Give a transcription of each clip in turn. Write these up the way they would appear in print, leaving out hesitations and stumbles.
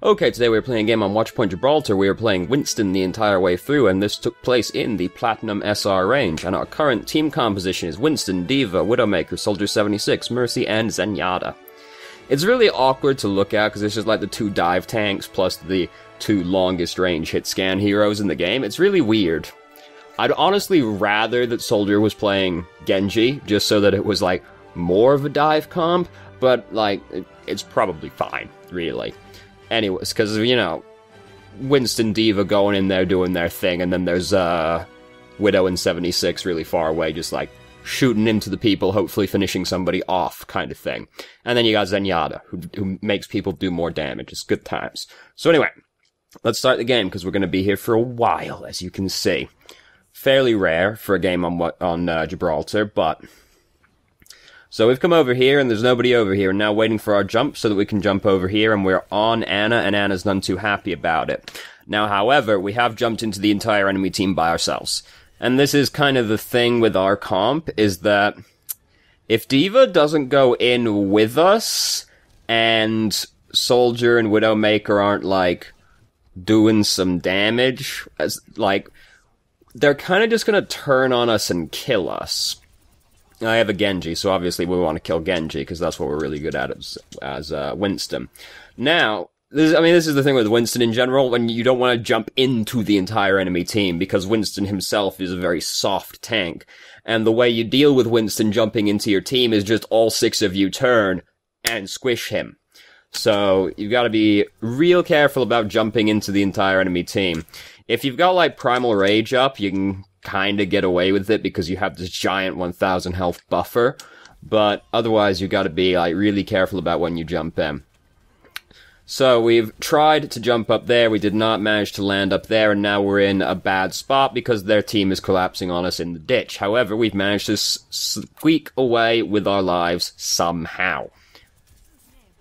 Okay, today we're playing a game on Watchpoint Gibraltar. We are playing Winston the entire way through, and this took place in the Platinum SR range. And our current team composition is Winston, Diva, Widowmaker, Soldier 76, Mercy, and Zenyatta. It's really awkward to look at because it's just like the two dive tanks plus the two longest range hit scan heroes in the game. It's really weird. I'd honestly rather that Soldier was playing Genji, just so that it was like more of a dive comp, but like, it's probably fine, really. Anyways, because, you know, Winston, Diva going in there doing their thing, and then there's Widow and 76 really far away, just like shooting into the people, hopefully finishing somebody off, kind of thing. And then you got Zenyatta, who makes people do more damage. It's good times. So anyway, let's start the game, because we're going to be here for a while, as you can see. Fairly rare for a game on Gibraltar, but... So we've come over here, and there's nobody over here, and now waiting for our jump so that we can jump over here, and we're on Ana, and Ana's none too happy about it. Now, however, we have jumped into the entire enemy team by ourselves. And this is kind of the thing with our comp, is that if Diva doesn't go in with us, and Soldier and Widowmaker aren't, like, doing some damage, they're kind of just gonna turn on us and kill us. I have a Genji, so obviously we want to kill Genji, because that's what we're really good at as Winston. Now, this is the thing with Winston in general, when you don't want to jump into the entire enemy team, because Winston himself is a very soft tank. And the way you deal with Winston jumping into your team is just all 6 of you turn and squish him. So, you've got to be real careful about jumping into the entire enemy team. If you've got, like, Primal Rage up, you can kind of get away with it because you have this giant 1000 health buffer, but otherwise you got to be like really careful about when you jump in. So we've tried to jump up there, we did not manage to land up there, and now we're in a bad spot because their team is collapsing on us in the ditch. However, we've managed to squeak away with our lives somehow.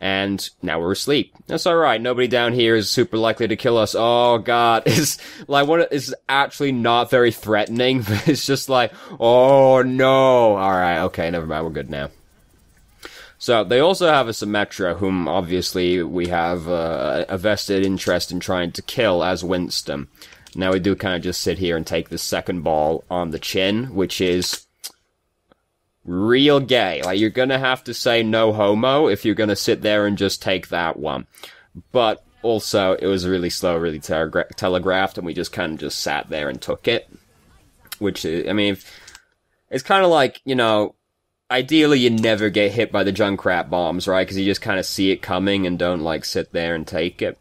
And now we're asleep. That's alright, nobody down here is super likely to kill us. Oh god, it's actually not very threatening, but it's just like, oh no. Alright, okay, never mind, we're good now. So, they also have a Symmetra, whom obviously we have a vested interest in trying to kill as Winston. Now we do kind of just sit here and take the second ball on the chin, which is real gay. Like, you're gonna have to say no homo if you're gonna sit there and just take that one. But also, it was really slow, really telegraphed, and we just kind of just sat there and took it. Which is, I mean, it's kind of like, you know, ideally you never get hit by the Junkrat bombs, right? Because you just kind of see it coming and don't, like, sit there and take it.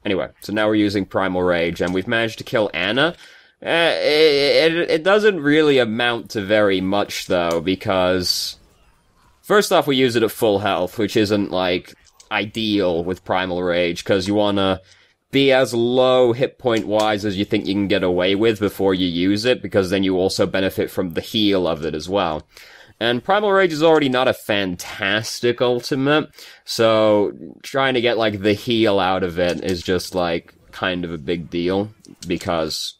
Anyway, so now we're using Primal Rage, and we've managed to kill Ana. It doesn't really amount to very much, though, because first off, we use it at full health, which isn't, like, ideal with Primal Rage, because you want to be as low hit point-wise as you think you can get away with before you use it, because then you also benefit from the heal of it as well. And Primal Rage is already not a fantastic ultimate, so trying to get, like, the heal out of it is just, like, kind of a big deal, because...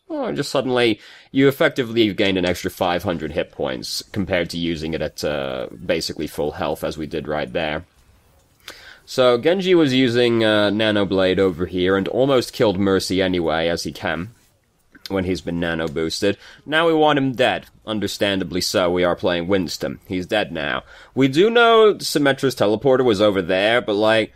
oh, just suddenly, you effectively gained an extra 500 hit points compared to using it at basically full health as we did right there. So, Genji was using Nano Blade over here and almost killed Mercy anyway, as he can, when he's been nano boosted. Now we want him dead. Understandably so, we are playing Winston. He's dead now. We do know Symmetra's teleporter was over there, but like...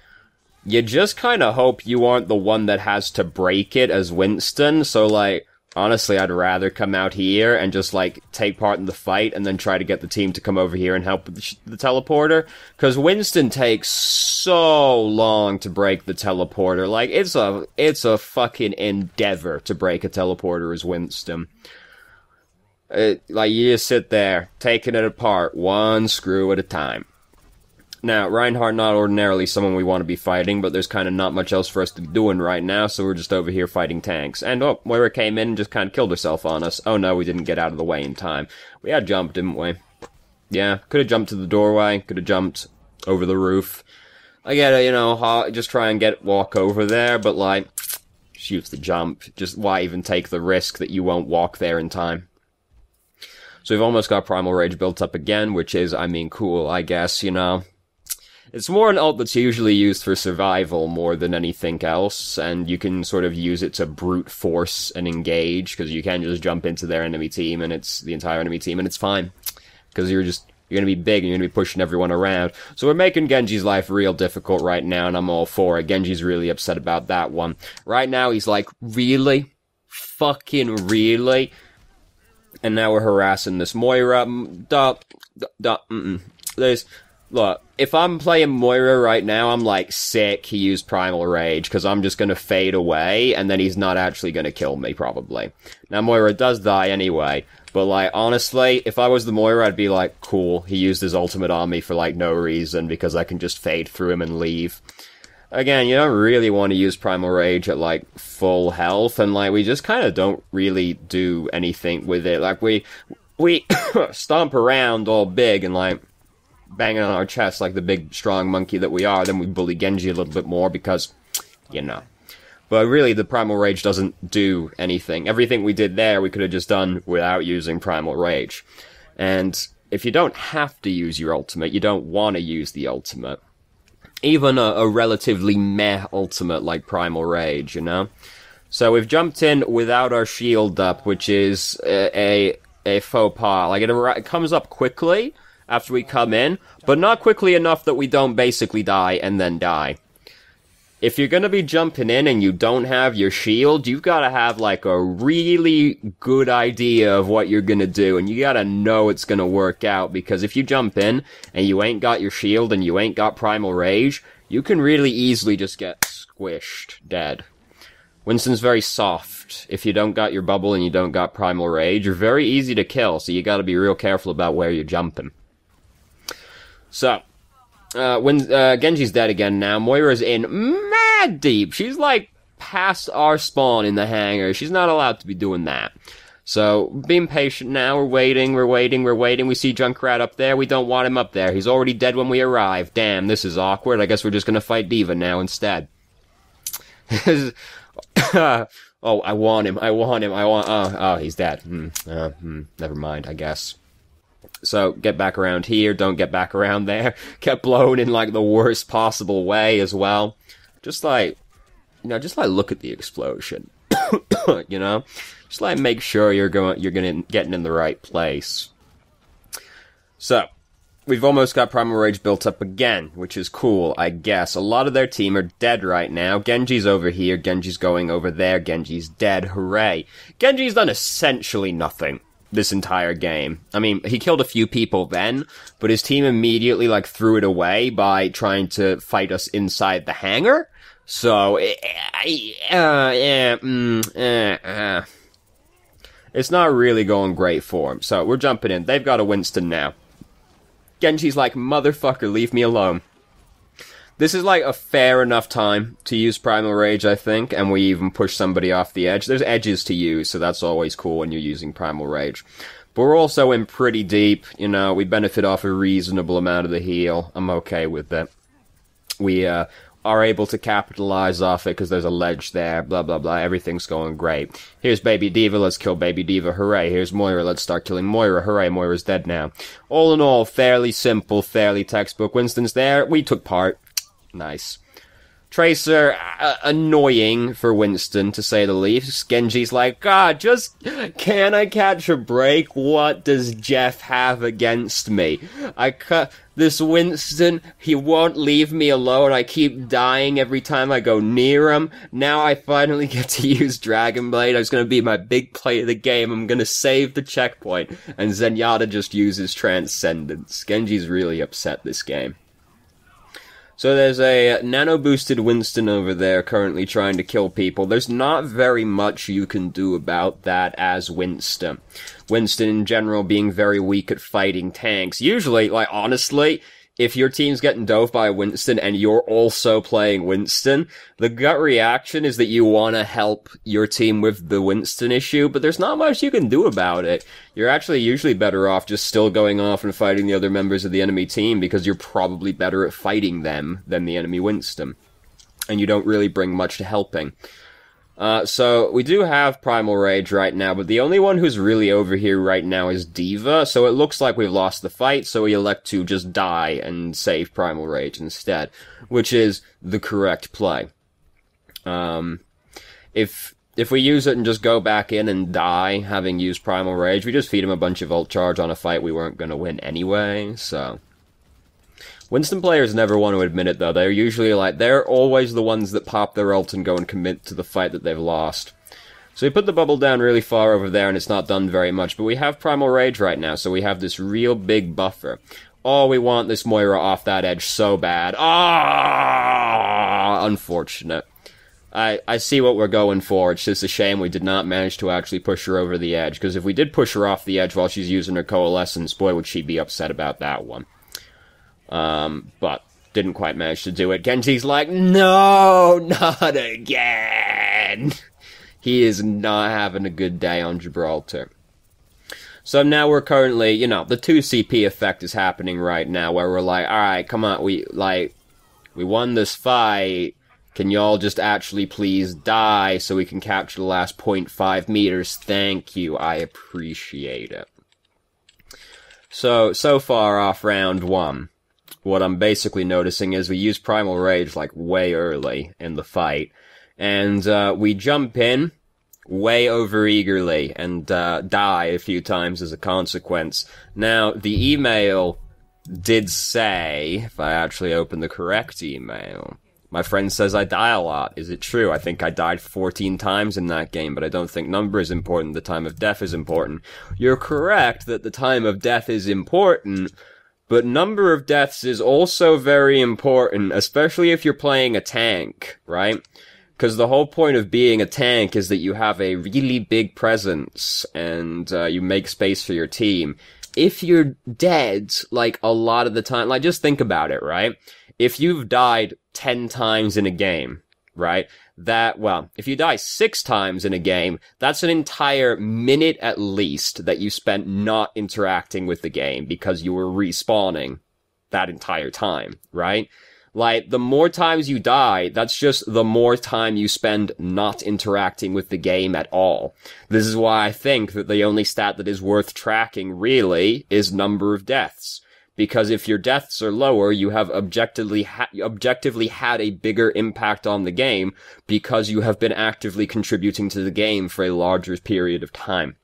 you just kind of hope you aren't the one that has to break it as Winston, so like... honestly, I'd rather come out here and just, like, take part in the fight and then try to get the team to come over here and help with the teleporter. Because Winston takes so long to break the teleporter. Like, it's a fucking endeavor to break a teleporter as Winston. Like, you just sit there, taking it apart, one screw at a time. Now, Reinhardt not ordinarily someone we want to be fighting, but there's kind of not much else for us to be doing right now, so we're just over here fighting tanks. And, oh, Moira came in and just kind of killed herself on us. Oh no, we didn't get out of the way in time. We had jumped, didn't we? Yeah, could have jumped to the doorway, could have jumped over the roof. I get it, you know, just try and walk over there, but, like, just use the jump. Just why even take the risk that you won't walk there in time? So we've almost got Primal Rage built up again, which is, I mean, cool, I guess, you know. It's more an ult that's usually used for survival more than anything else, and you can sort of use it to brute force and engage, because you can just jump into their enemy team, and it's the entire enemy team, and it's fine. Because you're gonna be big, and you're gonna be pushing everyone around. So we're making Genji's life real difficult right now, and I'm all for it. Genji's really upset about that one. Right now, he's like, really? Fucking really? And now we're harassing this Moira. Look, if I'm playing Moira right now, I'm like, sick, he used Primal Rage, because I'm just gonna fade away, and then he's not actually gonna kill me, probably. Now, Moira does die anyway, but, like, honestly, if I was the Moira, I'd be like, cool, he used his ultimate on me for, like, no reason, because I can just fade through him and leave. Again, you don't really want to use Primal Rage at, like, full health, and, like, we just kind of don't really do anything with it. Like, we stomp around all big and, like, banging on our chest like the big, strong monkey that we are, then we bully Genji a little bit more because, you know. But really, the Primal Rage doesn't do anything. Everything we did there, we could have just done without using Primal Rage. And if you don't have to use your ultimate, you don't want to use the ultimate. Even a relatively meh ultimate like Primal Rage, you know? So we've jumped in without our shield up, which is a faux pas. Like, it comes up quickly after we come in, but not quickly enough that we don't basically die and then die. If you're gonna be jumping in and you don't have your shield, you've gotta have, like, a really good idea of what you're gonna do, and you gotta know it's gonna work out, because if you jump in and you ain't got your shield and you ain't got Primal Rage, you can really easily just get squished dead. Winston's very soft. If you don't got your bubble and you don't got Primal Rage, you're very easy to kill, so you gotta be real careful about where you're jumping. So, Genji's dead again now. Moira's in mad deep. She's, like, past our spawn in the hangar. She's not allowed to be doing that. So, being patient now. We're waiting. We see Junkrat up there. We don't want him up there. He's already dead when we arrive. Damn, this is awkward. I guess we're just gonna fight D.Va now instead. Oh, I want him. Oh, he's dead. Never mind, I guess. So, get back around here, don't get back around there. Get blown in, like, the worst possible way as well. Just, like, look at the explosion. You know? Just, like, make sure you're getting in the right place. So, we've almost got Primal Rage built up again, which is cool, I guess. A lot of their team are dead right now. Genji's over here, Genji's going over there, Genji's dead, hooray. Genji's done essentially nothing this entire game. I mean, he killed a few people then, but his team immediately, like, threw it away by trying to fight us inside the hangar. So, it's not really going great for him. So, we're jumping in. They've got a Winston now. Genji's like, motherfucker, leave me alone. This is, like, a fair enough time to use Primal Rage, I think, and we even push somebody off the edge. There's edges to use, so that's always cool when you're using Primal Rage. But we're also in pretty deep, you know, we benefit off a reasonable amount of the heal. I'm okay with that. We, are able to capitalize off it because there's a ledge there, blah, blah, blah, everything's going great. Here's Baby D.Va, let's kill Baby D.Va, hooray. Here's Moira, let's start killing Moira, hooray, Moira's dead now. All in all, fairly simple, fairly textbook. Winston's there, we took part. Nice. Tracer, annoying for Winston, to say the least. Genji's like, God, just, can I catch a break? What does Jeff have against me? This Winston, he won't leave me alone. I keep dying every time I go near him. Now I finally get to use Dragon Blade. It's gonna be my big play of the game. I'm gonna save the checkpoint. And Zenyatta just uses Transcendence. Genji's really upset this game. So there's a nano-boosted Winston over there currently trying to kill people. There's not very much you can do about that as Winston. Winston in general being very weak at fighting tanks. Usually, like, honestly, if your team's getting dove by Winston and you're also playing Winston, the gut reaction is that you want to help your team with the Winston issue, but there's not much you can do about it. You're actually usually better off just still going off and fighting the other members of the enemy team because you're probably better at fighting them than the enemy Winston. And you don't really bring much to helping. So we do have Primal Rage right now, but the only one who's really over here right now is Diva, so it looks like we've lost the fight, so we elect to just die and save Primal Rage instead, which is the correct play. If we use it and just go back in and die, having used Primal Rage, we just feed him a bunch of ult charge on a fight we weren't gonna win anyway, so... Winston players never want to admit it, though. They're usually they're always the ones that pop their ult and go and commit to the fight that they've lost. So we put the bubble down really far over there, and it's not done very much, but we have Primal Rage right now, so we have this real big buffer. Oh, we want this Moira off that edge so bad. Ah, unfortunate. I see what we're going for. It's just a shame we did not manage to actually push her over the edge, because if we did push her off the edge while she's using her Coalescence, boy, would she be upset about that one. But didn't quite manage to do it. Genji's like, no, not again. He is not having a good day on Gibraltar. So now we're currently, you know, the 2 CP effect is happening right now, where we're like, alright, come on, we won this fight. Can y'all just actually please die so we can capture the last 0.5 meters? Thank you, I appreciate it. So far off round 1. What I'm basically noticing is we use Primal Rage, way early in the fight, and, we jump in way over-eagerly, and, die a few times as a consequence. Now, the email did say, if I actually open the correct email, my friend says I die a lot. Is it true? I think I died 14 times in that game, but I don't think number is important, the time of death is important. You're correct that the time of death is important, but number of deaths is also very important, especially if you're playing a tank, right? Because the whole point of being a tank is that you have a really big presence, and you make space for your team. If you're dead, a lot of the time, just think about it, right? If you've died 10 times in a game, right? If you die 6 times in a game, that's an entire minute at least that you spent not interacting with the game because you were respawning that entire time, right? The more times you die, that's just the more time you spend not interacting with the game at all. This is why I think that the only stat that is worth tracking, really, is number of deaths. Because if your deaths are lower, you have objectively had a bigger impact on the game because you have been actively contributing to the game for a larger period of time.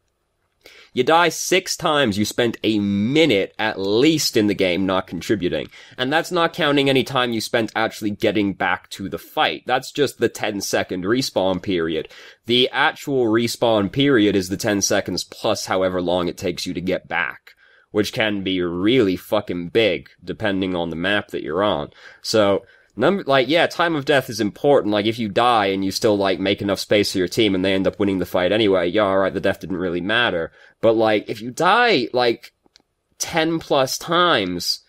You die 6 times, you spent a minute at least in the game not contributing. And that's not counting any time you spent actually getting back to the fight. That's just the 10-second respawn period. The actual respawn period is the 10 seconds plus however long it takes you to get back, which can be really fucking big, depending on the map that you're on. So, time of death is important. If you die and you still, make enough space for your team and they end up winning the fight anyway, yeah, alright, the death didn't really matter. But, if you die, 10 plus times,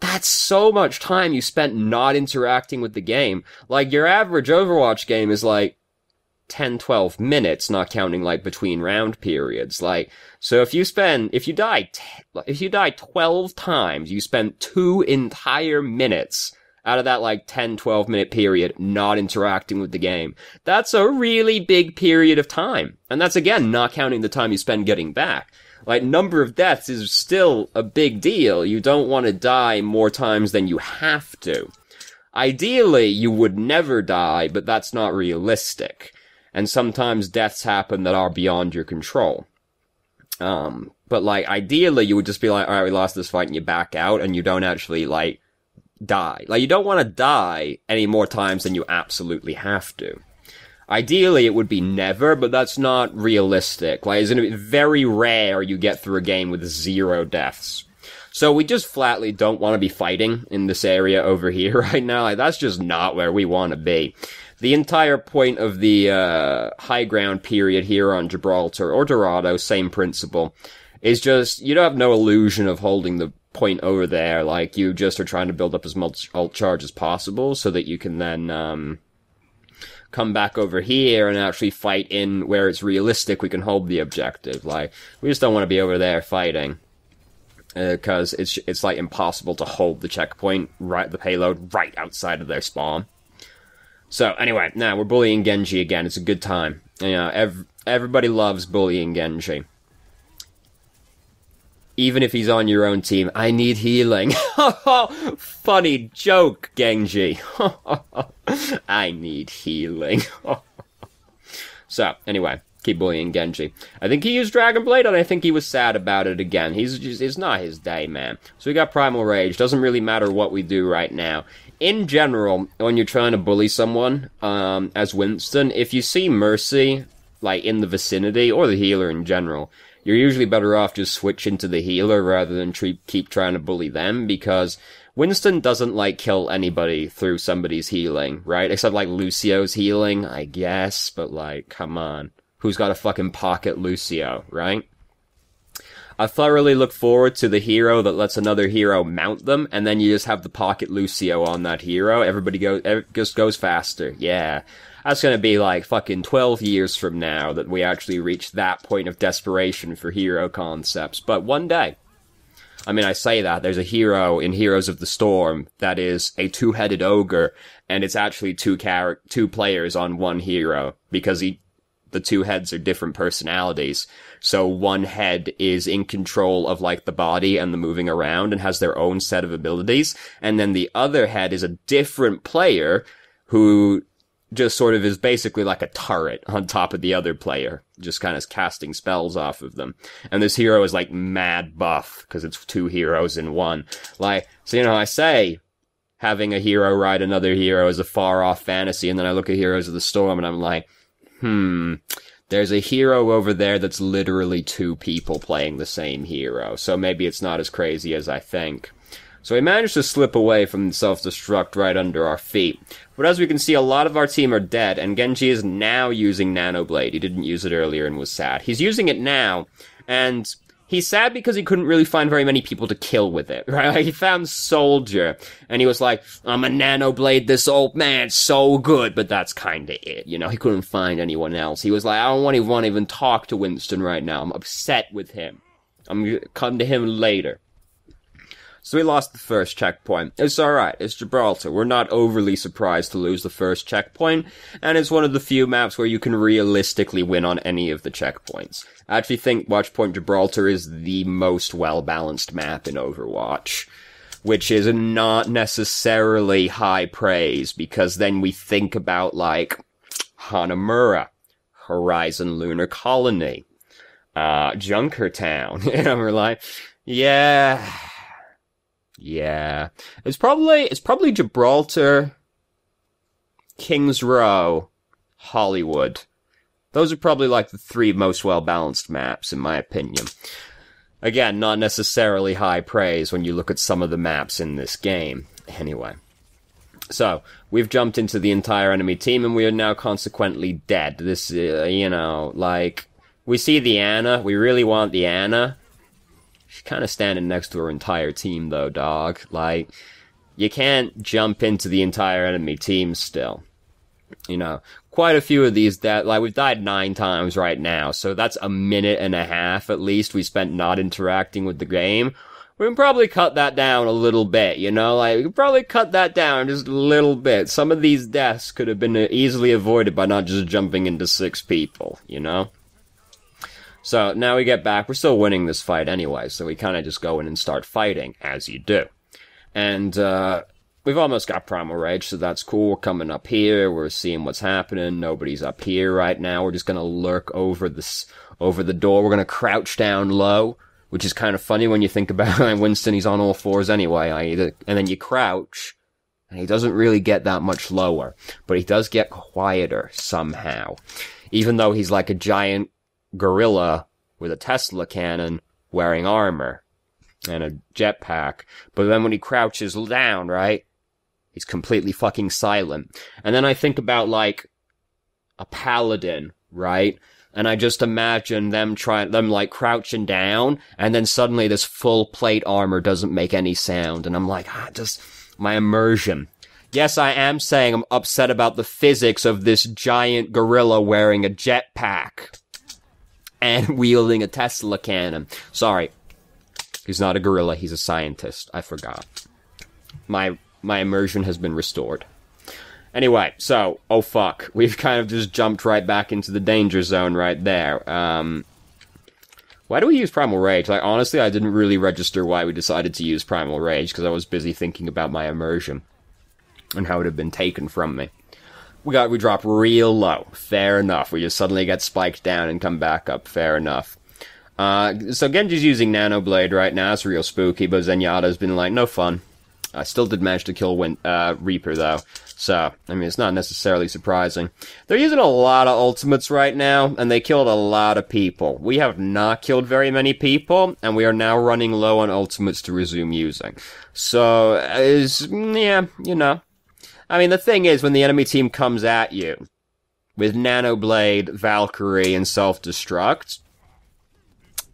that's so much time you spent not interacting with the game. Your average Overwatch game is, 10-12 minutes, not counting between round periods. So if you die 12 times, you spent 2 entire minutes out of that 10-12 minute period not interacting with the game. That's a really big period of time. And that's again not counting the time you spend getting back. Number of deaths is still a big deal. You don't want to die more times than you have to. Ideally, you would never die, but that's not realistic. And sometimes deaths happen that are beyond your control. But ideally you would just be alright, we lost this fight, and you back out, and you don't actually, die. You don't want to die any more times than you absolutely have to. Ideally it would be never, but that's not realistic. It's gonna be very rare you get through a game with 0 deaths. So we just flatly don't want to be fighting in this area over here right now. That's just not where we want to be. The entire point of the high ground period here on Gibraltar, or Dorado, same principle, is just, you don't have no illusion of holding the point over there. You just are trying to build up as much ult charge as possible so that you can then come back over here and actually fight in where it's realistic we can hold the objective. We just don't want to be over there fighting. Because it's impossible to hold the checkpoint, the payload, right outside of their spawn. So, anyway, now we're bullying Genji again. It's a good time. You know, everybody loves bullying Genji. Even if he's on your own team, I need healing. Funny joke, Genji. I need healing. So, anyway, keep bullying Genji. I think he used Dragon Blade, and I think he was sad about it again. It's not his day, man. So we got Primal Rage. Doesn't really matter what we do right now. In general, when you're trying to bully someone, as Winston, if you see Mercy, like, in the vicinity, or the healer in general, you're usually better off just switching to the healer rather than keep trying to bully them, because Winston doesn't, like, kill anybody through somebody's healing, right? Except, like, Lucio's healing, I guess, but, like, come on. Who's got a fucking pocket Lucio, right? I thoroughly look forward to the hero that lets another hero mount them, and then you just have the pocket Lucio on that hero. Everybody just goes faster. Yeah. That's gonna be like fucking 12 years from now that we actually reach that point of desperation for hero concepts. But one day. I mean, I say that. There's a hero in Heroes of the Storm that is a two-headed ogre, and it's actually two players on one hero, because the two heads are different personalities. So one head is in control of, like, the body and the moving around and has their own set of abilities. And then the other head is a different player who just sort of is basically like a turret on top of the other player, just kind of casting spells off of them. And this hero is, like, mad buff, because it's two heroes in one. Like, so, you know, I say having a hero ride another hero is a far-off fantasy, and then I look at Heroes of the Storm and I'm like, there's a hero over there that's literally two people playing the same hero, so maybe it's not as crazy as I think. So we managed to slip away from self-destruct right under our feet. But as we can see, a lot of our team are dead, and Genji is now using Nano Blade. He didn't use it earlier and was sad. He's using it now, and he's sad because he couldn't really find very many people to kill with it, right? Like, he found Soldier, and he was like, I'm a Nano Blade this old man so good, but that's kinda it, you know? He couldn't find anyone else. He was like, I don't want to even talk to Winston right now. I'm upset with him. I'm gonna come to him later. So we lost the first checkpoint. It's alright, it's Gibraltar. We're not overly surprised to lose the first checkpoint, and it's one of the few maps where you can realistically win on any of the checkpoints. I actually think Watchpoint Gibraltar is the most well-balanced map in Overwatch, which is not necessarily high praise, because then we think about, like, Hanamura, Horizon Lunar Colony, Junkertown, and we're like, yeah, it's probably Gibraltar, Kings Row, Hollywood. Those are probably like the three most well-balanced maps, in my opinion. Again, not necessarily high praise when you look at some of the maps in this game. Anyway. So, we've jumped into the entire enemy team, and we are now consequently dead. This, you know, like, we see the Ana, we really want the Ana. She's kind of standing next to her entire team, though, dog. Like, you can't jump into the entire enemy team still. You know, quite a few of these, like, we've died 9 times right now, so that's a minute and a half, at least, we spent not interacting with the game. We can probably cut that down a little bit, you know? Like, we can probably cut that down just a little bit. Some of these deaths could have been easily avoided by not just jumping into 6 people, you know? So, now we get back. We're still winning this fight anyway, so we kind of just go in and start fighting, as you do. And, we've almost got Primal Rage, so that's cool. We're coming up here. We're seeing what's happening. Nobody's up here right now. We're just gonna lurk over the door. We're gonna crouch down low, which is kind of funny when you think about Winston. He's on all fours anyway. And then you crouch, and he doesn't really get that much lower. But he does get quieter somehow. Even though he's like a giant gorilla with a Tesla cannon wearing armor and a jetpack. But then when he crouches down, right, he's completely fucking silent. And then I think about, like, a paladin, right? And I just imagine them like crouching down, and then suddenly this full plate armor doesn't make any sound. And I'm like, just my immersion. Yes, I am saying I'm upset about the physics of this giant gorilla wearing a jetpack and wielding a Tesla cannon. Sorry. He's not a gorilla, he's a scientist. I forgot. My immersion has been restored. Anyway, so, oh fuck, we've kind of just jumped right back into the danger zone right there. Why do we use Primal Rage? Like, honestly, I didn't really register why we decided to use Primal Rage, because I was busy thinking about my immersion and how it had been taken from me. We drop real low. Fair enough. We just suddenly get spiked down and come back up. Fair enough. So Genji's using Nano Blade right now. It's real spooky, but Zenyatta's been like, no fun. I still did manage to kill Reaper, though. So, I mean, it's not necessarily surprising. They're using a lot of ultimates right now, and they killed a lot of people. We have not killed very many people, and we are now running low on ultimates to resume using. So, yeah, you know. I mean, the thing is, when the enemy team comes at you with Nano Blade, Valkyrie, and Self-Destruct,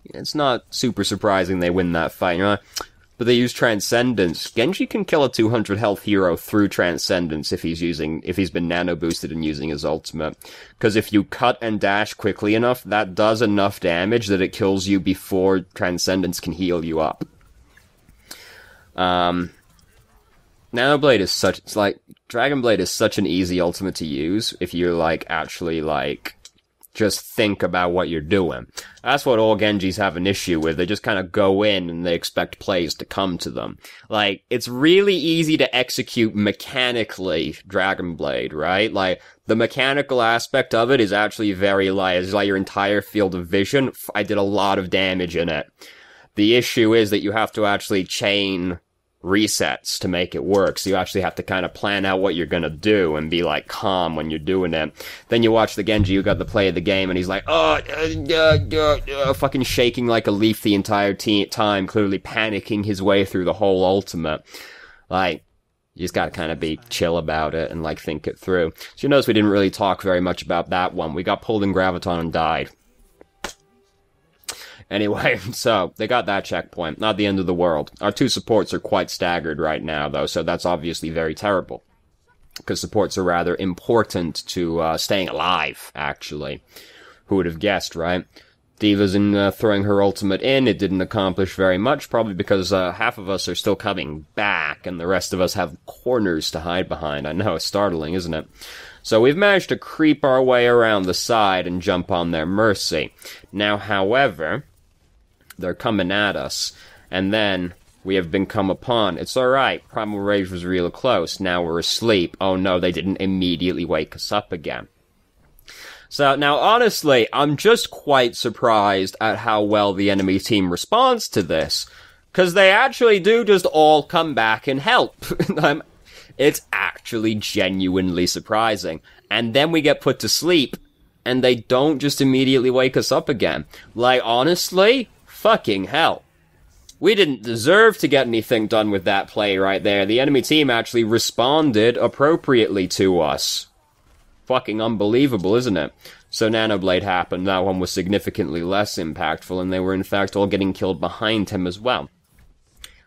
it's not super surprising they win that fight, you know? But they use Transcendence. Genji can kill a 200 health hero through Transcendence if he's been nano boosted and using his ultimate. Because if you cut and dash quickly enough, that does enough damage that it kills you before Transcendence can heal you up. Nano Blade is Dragon Blade is such an easy ultimate to use if you're, actually, just think about what you're doing. That's what all Genjis have an issue with. They just kind of go in and they expect plays to come to them. Like, it's really easy to execute mechanically Dragon Blade, right? Like, the mechanical aspect of it is actually very light. It's like your entire field of vision. I did a lot of damage in it. The issue is that you have to actually chain resets to make it work, so you actually have to kind of plan out what you're gonna do and be calm when you're doing it. Then you watch the Genji who got the play of the game and he's like, fucking shaking like a leaf the entire time, clearly panicking his way through the whole ultimate. You just gotta kind of be chill about it and think it through. So you notice we didn't really talk very much about that one. We got pulled in Graviton and died. Anyway, so, they got that checkpoint. Not the end of the world. Our two supports are quite staggered right now, though, so that's obviously very terrible. Because supports are rather important to staying alive, actually. Who would have guessed, right? D.Va's in throwing her ultimate in. It didn't accomplish very much, probably because half of us are still coming back, and the rest of us have corners to hide behind. I know, it's startling, isn't it? So we've managed to creep our way around the side and jump on their mercy. Now, however, they're coming at us, and then we have been come upon. It's alright, Primal Rage was real close, now we're asleep. Oh no, they didn't immediately wake us up again. So, now honestly, I'm just quite surprised at how well the enemy team responds to this, because they actually do just all come back and help. It's actually genuinely surprising. And then we get put to sleep, and they don't just immediately wake us up again. Honestly, fucking hell. We didn't deserve to get anything done with that play right there. The enemy team actually responded appropriately to us. Fucking unbelievable, isn't it? So Nano Blade happened. That one was significantly less impactful, and they were in fact all getting killed behind him as well.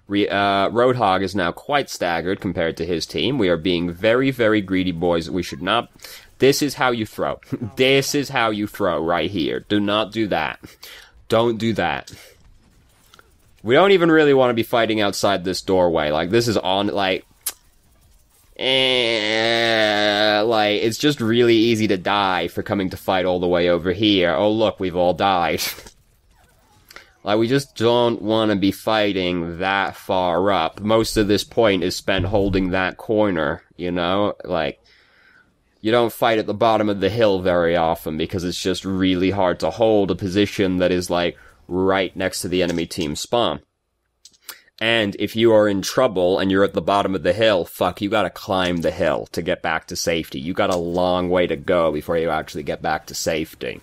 Roadhog is now quite staggered compared to his team. We are being very, very greedy, boys. We should not. This is how you throw. This is how you throw right here. Do not do that. Don't do that. We don't even really want to be fighting outside this doorway. This is on, it's just really easy to die for coming to fight all the way over here. Oh, look, we've all died. We just don't want to be fighting that far up. Most of this point is spent holding that corner, you know? You don't fight at the bottom of the hill very often because it's just really hard to hold a position that is, right next to the enemy team spawn. And if you are in trouble and you're at the bottom of the hill, fuck, you gotta climb the hill to get back to safety. You got a long way to go before you actually get back to safety.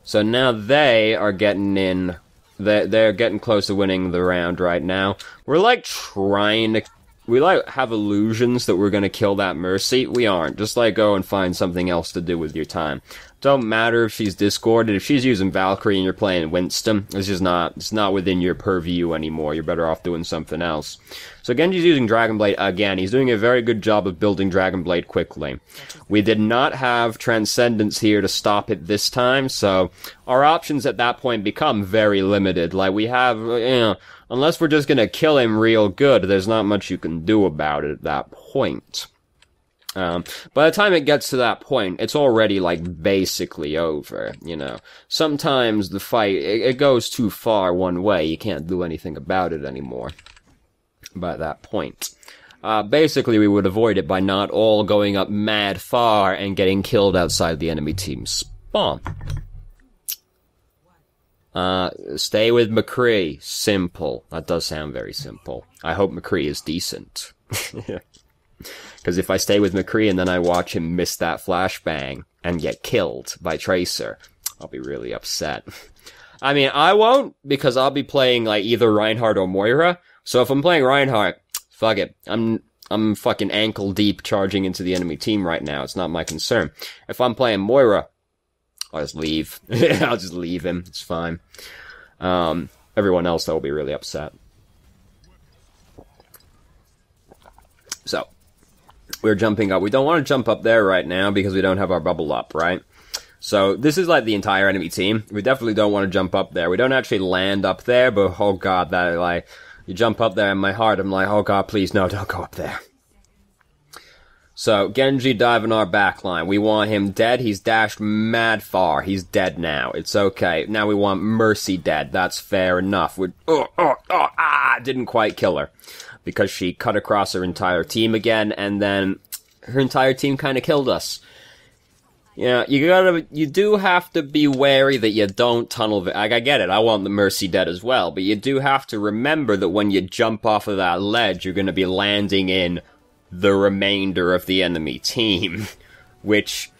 So now they are getting in. They're getting close to winning the round right now. We're trying to. We have illusions that we're gonna kill that Mercy. We aren't. Just go and find something else to do with your time. Don't matter if she's discorded. If she's using Valkyrie and you're playing Winston, it's not within your purview anymore. You're better off doing something else. So Genji's using Dragon Blade again. He's doing a very good job of building Dragon Blade quickly. We did not have Transcendence here to stop it this time, so our options at that point become very limited. We have, unless we're just gonna kill him real good, there's not much you can do about it at that point. By the time it gets to that point, it's already, like, basically over, you know. Sometimes the fight, it goes too far one way, you can't do anything about it anymore by that point. Basically, we would avoid it by not all going up mad far and getting killed outside the enemy team's spawn. Stay with McCree. Simple. That does sound very simple. I hope McCree is decent. Because if I stay with McCree and then I watch him miss that flashbang and get killed by Tracer, I'll be really upset. I mean, I won't, because I'll be playing, like, either Reinhardt or Moira. So if I'm playing Reinhardt, fuck it. I'm fucking ankle deep charging into the enemy team right now. It's not my concern. If I'm playing Moira, I'll just leave. I'll just leave him. It's fine. Everyone else, though, will be really upset. So, we're jumping up. We don't want to jump up there right now because we don't have our bubble up, right? So, this is like the entire enemy team. We definitely don't want to jump up there. We don't actually land up there, but oh god, that, like, you jump up there in my heart, I'm like, oh god, please, no, don't go up there. So, Genji diving our backline. We want him dead. He's dashed mad far. He's dead now. It's okay. Now we want Mercy dead. That's fair enough. Didn't quite kill her. Because she cut across her entire team again, and then her entire team kind of killed us. Yeah, you do have to be wary that you don't tunnel. Like, I get it. I want the Mercy dead as well, but you do have to remember that when you jump off of that ledge, you're going to be landing in the remainder of the enemy team, which,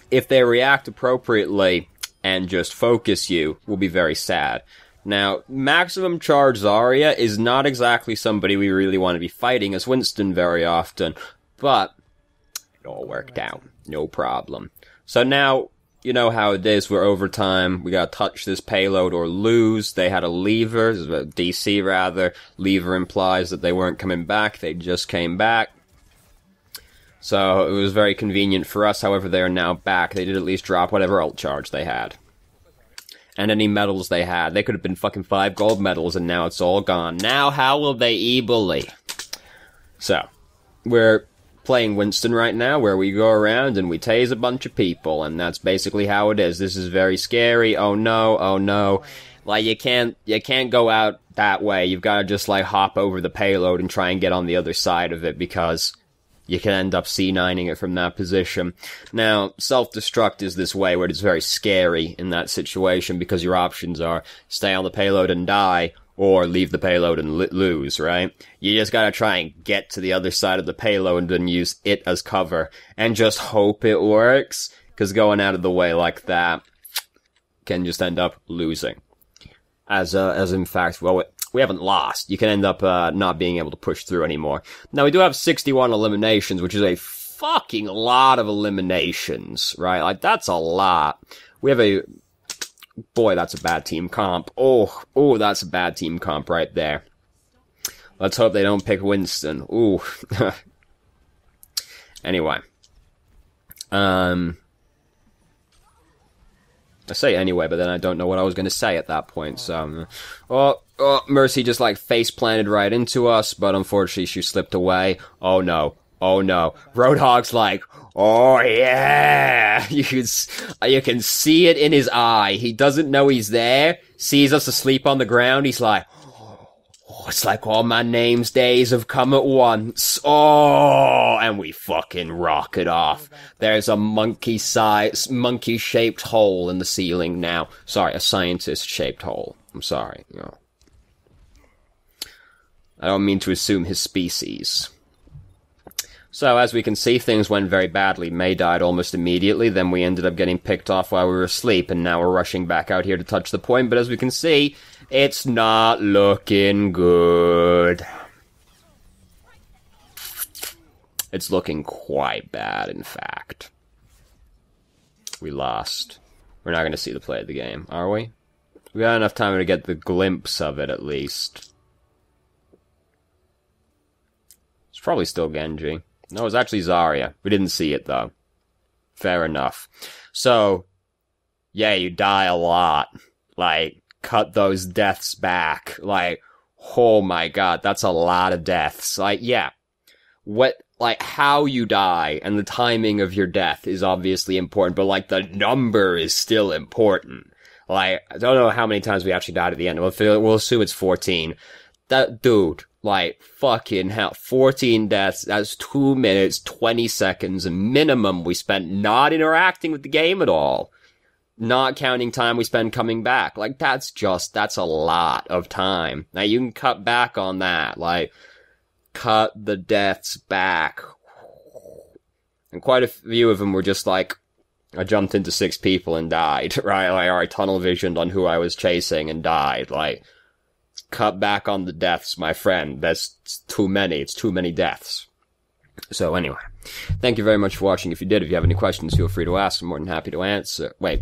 if they react appropriately and just focus you, will be very sad. Now, maximum charge Zarya is not exactly somebody we really want to be fighting as Winston very often, but it all worked out. No problem. So now, you know how it is, we're overtime, we gotta touch this payload or lose. They had a lever, DC rather. Lever implies that they weren't coming back, they just came back. So it was very convenient for us, however they are now back. They did at least drop whatever ult charge they had. And any medals they had. They could have been fucking 5 gold medals and now it's all gone. Now how will they e-bully? So, we're playing Winston right now, where we go around and we tase a bunch of people, and that's basically how it is. This is very scary. Oh no, oh no. Like, you can't go out that way. You've gotta just, like, hop over the payload and try and get on the other side of it, because you can end up C9ing it from that position. Now, self-destruct is this way where it's very scary in that situation, because your options are stay on the payload and die, or leave the payload and lose, right? You just gotta try and get to the other side of the payload and use it as cover, and just hope it works, because going out of the way like that can just end up losing. As in fact, well, we haven't lost. You can end up not being able to push through anymore. Now, we do have 61 eliminations, which is a fucking lot of eliminations, right? Like, that's a lot. We have a... Boy, that's a bad team comp. Oh, that's a bad team comp right there. Let's hope they don't pick Winston. Ooh. Anyway. I say anyway, but then I don't know what I was going to say at that point, so... Mercy just, like, face-planted right into us, but unfortunately she slipped away. Oh no. Oh no. Roadhog's like, oh yeah! You can see it in his eye. He doesn't know he's there, sees us asleep on the ground, he's like, oh, it's like all my name's days have come at once. Oh! And we fucking rocket off. There's a monkey-shaped hole in the ceiling now. Sorry, a scientist-shaped hole. I'm sorry. No. I don't mean to assume his species. So, as we can see, things went very badly. May died almost immediately, then we ended up getting picked off while we were asleep, and now we're rushing back out here to touch the point, but as we can see, it's not looking good. It's looking quite bad, in fact. We lost. We're not going to see the play of the game, are we? We got enough time to get the glimpse of it, at least. It's probably still Genji. No, it was actually Zarya. We didn't see it, though. Fair enough. So, yeah, you die a lot. Like, cut those deaths back. Like, oh my god, that's a lot of deaths. Like, yeah. like, how you die and the timing of your death is obviously important, but, like, the number is still important. Like, I don't know how many times we actually died at the end. We'll assume it's 14. That dude, like, fucking hell, 14 deaths, that's 2 minutes, 20 seconds, minimum we spent not interacting with the game at all. Not counting time we spend coming back. Like, that's a lot of time. Now, you can cut back on that. Like, cut the deaths back. And quite a few of them were just like, I jumped into 6 people and died, right? Like, or I tunnel visioned on who I was chasing and died. Like, cut back on the deaths, my friend. That's too many. It's too many deaths. So anyway, thank you very much for watching. If you did, if you have any questions, feel free to ask. I'm more than happy to answer. Wait.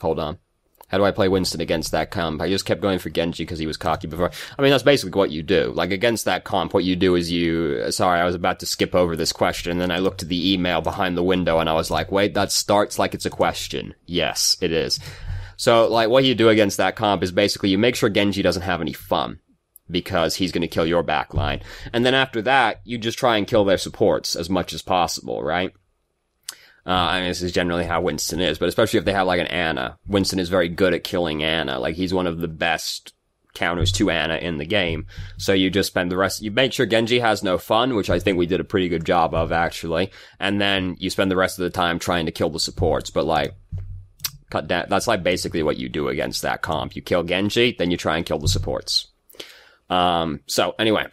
Hold on. How do I play Winston against that comp? I just kept going for Genji because he was cocky before. I mean, that's basically what you do. Like, against that comp, what you do is sorry, I was about to skip over this question, and then I looked at the email behind the window, and I was like, wait, that starts like it's a question. Yes, it is. So, like, what you do against that comp is basically you make sure Genji doesn't have any fun, because he's gonna kill your backline. And then after that, you just try and kill their supports as much as possible, right? I mean, this is generally how Winston is, but especially if they have, like, an Ana. Winston is very good at killing Ana. Like, he's one of the best counters to Ana in the game. So you just spend you make sure Genji has no fun, which I think we did a pretty good job of, actually. And then you spend the rest of the time trying to kill the supports, but, like, cut down. That's, like, basically what you do against that comp. You kill Genji, then you try and kill the supports. So, anyway.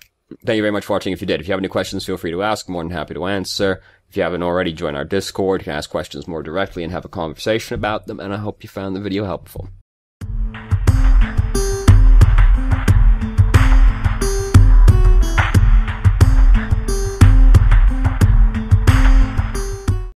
Thank you very much for watching. If you did, if you have any questions, feel free to ask. I'm more than happy to answer. If you haven't already, join our Discord. You can ask questions more directly and have a conversation about them, and I hope you found the video helpful.